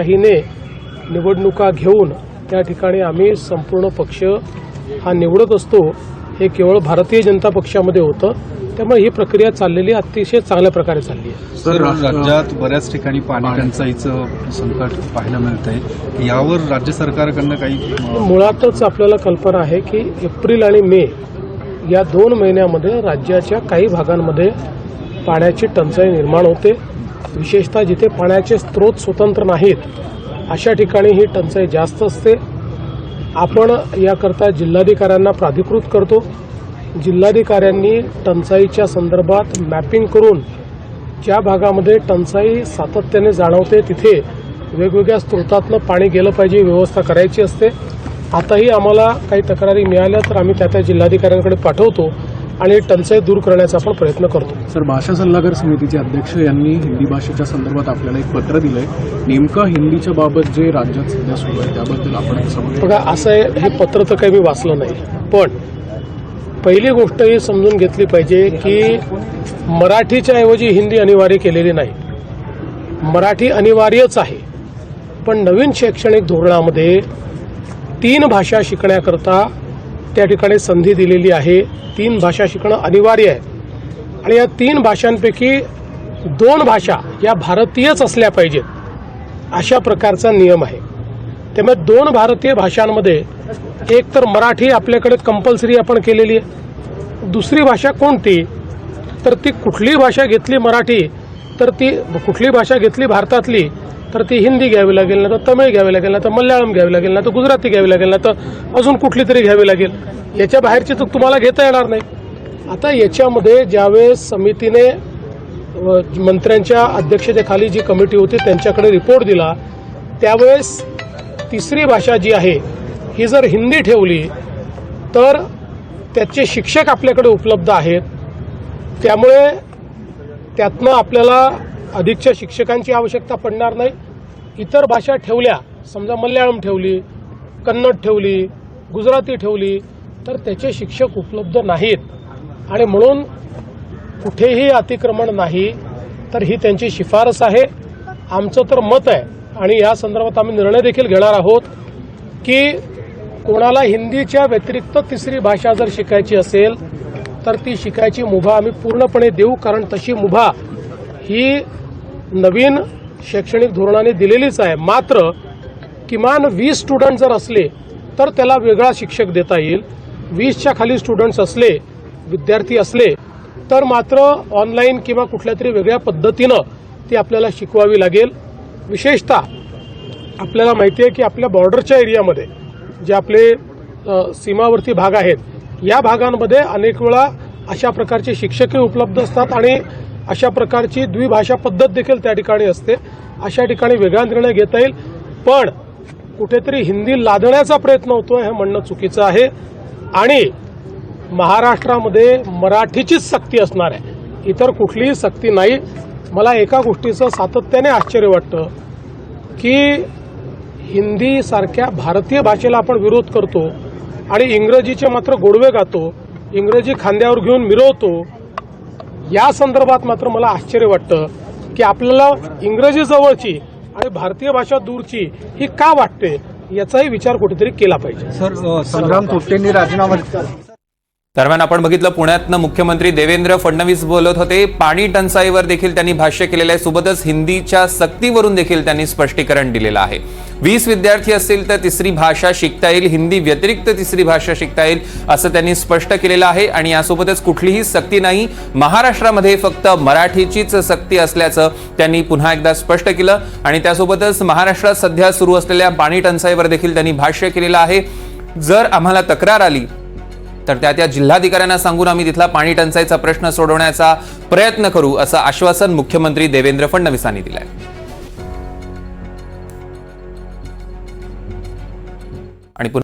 लोकशाहीने निवडणुका घेऊन त्या ठिकाणी आम्ही संपूर्ण पक्ष हा निवडत असतो, हे केवळ भारतीय जनता पक्षामध्ये होतं. त्यामुळे ही प्रक्रिया चाललेली अतिशय चांगल्या प्रकारे चालली आहे. सर, राज्यात बऱ्याच ठिकाणी पाणी टंचाईचं संकट पाहायला मिळतंय. यावर राज्य सरकारकडनं काही मुळातच आपल्याला कल्पना आहे की एप्रिल आणि मे या 2 महिन्यामध्ये राज्याच्या काही भागांमध्ये पाण्याची टंचाई निर्माण होते. विशेषतः जिथे पाण्याचे स्रोत स्वतंत्र नाहीत अशा ठिकाणी ही टंचाई जास्त असते. आपण याकरता जिल्हाधिकाऱ्यांना प्राधिकृत करतो. जिल्हाधिकाऱ्यांनी टंचाईच्या संदर्भात मॅपिंग करून ज्या भागामध्ये टंचाई सातत्याने जाणवते तिथे वेगवेगळ्या स्रोतातनं पाणी गेलं पाहिजे व्यवस्था करायची असते. आताही आम्हाला काही तक्रारी मिळाल्या तर आम्ही त्या जिल्हाधिकाऱ्यांकडे पाठवतो आणि टंचाई दूर करण्याचा आपण प्रयत्न करतो. सर, भाषा सल्लागार समितीचे अध्यक्ष यांनी हिंदी भाषेच्या संदर्भात आपल्याला एक पत्र दिलंय. नेमकं हिंदीच्या बाबत जे राज्यात सध्या सुरू आहे त्याबद्दल आपण कसं बघा, असं आहे, हे पत्र तर काही मी वाचलं नाही, पण पहिली गोष्ट ही समजून घेतली पाहिजे की मराठीच्या ऐवजी हिंदी अनिवार्य केलेली नाही. मराठी अनिवार्यच आहे, पण नवीन शैक्षणिक धोरणामध्ये 3 भाषा शिकण्याकरता त्या ठिकाणी संधी दिलेली आहे. 3 भाषा शिकणं अनिवार्य आहे आणि या 3 भाषांपैकी 2 भाषा या भारतीयच असल्या पाहिजेत अशा प्रकारचा नियम आहे. त्यामुळे 2 भारतीय भाषांमध्ये एक तर मराठी आपल्याकडे कंपल्सरी आपण केलेली आहे. दुसरी भाषा कोणती, तर ती कुठली भाषा घेतली मराठी, तर ती कुठली भाषा घेतली भारतातली तर ती हिंदी घ्यावी लागेल, ना तर तमिळ घ्यावी लागेल, ना तर मल्याळम घ्यावी लागेल, ना तर गुजराती घ्यावी लागेल, ना तर अजून कुठली तरी घ्यावी लागेल. याच्या बाहेरची तर तुम्हाला घेता येणार नाही. आता याच्यामध्ये ज्यावेळेस समितीने मंत्र्यांच्या अध्यक्षतेखाली जी कमिटी होती त्यांच्याकडे रिपोर्ट दिला त्यावेळेस तिसरी भाषा जी आहे ही जर हिंदी ठेवली तर त्याचे शिक्षक आपल्याकडे उपलब्ध आहेत. त्यामुळे त्यातनं आपल्याला अधिकच्या शिक्षकांची आवश्यकता पडणार नाही. इतर भाषा ठेवल्या, समजा मल्याळम ठेवली, कन्नड ठेवली, गुजराती ठेवली तर त्याचे शिक्षक उपलब्ध नाहीत आणि म्हणून कुठेही अतिक्रमण नाही. तर ही त्यांची शिफारस आहे. आमचं तर मत आहे आणि या संदर्भात आम्ही निर्णय देखील घेणार आहोत की कोणाला हिंदीच्या व्यतिरिक्त तिसरी भाषा जर शिकायची असेल तर ती शिकायची मुभा आम्ही पूर्णपणे देऊ, कारण तशी मुभा ही नवीन शैक्षणिक धोरणाने दिलेलीच आहे. मात्र किमान 20 स्टुडंट जर असले तर त्याला वेगळा शिक्षक देता येईल. 20च्या खाली स्टुडंट्स असले, विद्यार्थी असले तर मात्र ऑनलाईन किंवा कुठल्या तरी वेगळ्या पद्धतीनं ती आपल्याला शिकवावी लागेल. विशेषतः आपल्याला माहिती आहे की आपल्या बॉर्डरच्या एरियामध्ये जे आपले सीमावर्ती भाग आहेत या भागांमध्ये अनेक वेळा अशा प्रकारचे शिक्षकही उपलब्ध असतात आणि अशा प्रकारची द्विभाषा पद्धत देखील त्या ठिकाणी असते. अशा ठिकाणी वेगळा निर्णय घेता येईल, पण कुठेतरी हिंदी लादण्याचा प्रयत्न होतोय हे म्हणणं चुकीचं आहे. आणि महाराष्ट्रामध्ये मराठीचीच सक्ती असणार आहे, इतर कुठलीही सक्ती नाही. मला एका गोष्टीचं सातत्याने आश्चर्य वाटतं की हिंदी सारख्या भारतीय भाषेला आपण विरोध करतो आणि इंग्रजीचे मात्र गोडवे गातो, इंग्रजी खांद्यावर घेऊन मिरवतो. या संदर्भात मात्र मला आश्चर्य वाटतं की आपल्याला इंग्रजी जवळची आणि भारतीय भाषा दूरची ही का वाटते याचाही विचार कुठेतरी केला पाहिजे. सर, संग्राम थोपटेंनी राजीनामा दरम्यान आपण बघितलं पुण्यातनं मुख्यमंत्री देवेंद्र फडणवीस बोलत होते. पाणी टंचाईवर देखील त्यांनी भाष्य केलेलं आहे. सोबतच हिंदीच्या सक्तीवरून देखील त्यांनी स्पष्टीकरण दिलेलं आहे. 20 विद्यार्थी असतील तर तिसरी भाषा शिकता येईल, हिंदी व्यतिरिक्त तिसरी भाषा शिकता येईल असं त्यांनी स्पष्ट केलेलं आहे. आणि यासोबतच कुठलीही सक्ती नाही, महाराष्ट्रामध्ये फक्त मराठीचीच सक्ती असल्याचं त्यांनी पुन्हा एकदा स्पष्ट केलं. आणि त्यासोबतच महाराष्ट्रात सध्या सुरू असलेल्या पाणी टंचाईवर देखील त्यांनी भाष्य केलेलं आहे. जर आम्हाला तक्रार आली तर त्या जिल्हाधिकाऱ्यांना सांगून आम्ही तिथला पाणी टंचाईचा प्रश्न सोडवण्याचा प्रयत्न करू असं आश्वासन मुख्यमंत्री देवेंद्र फडणवीसांनी दिलंय.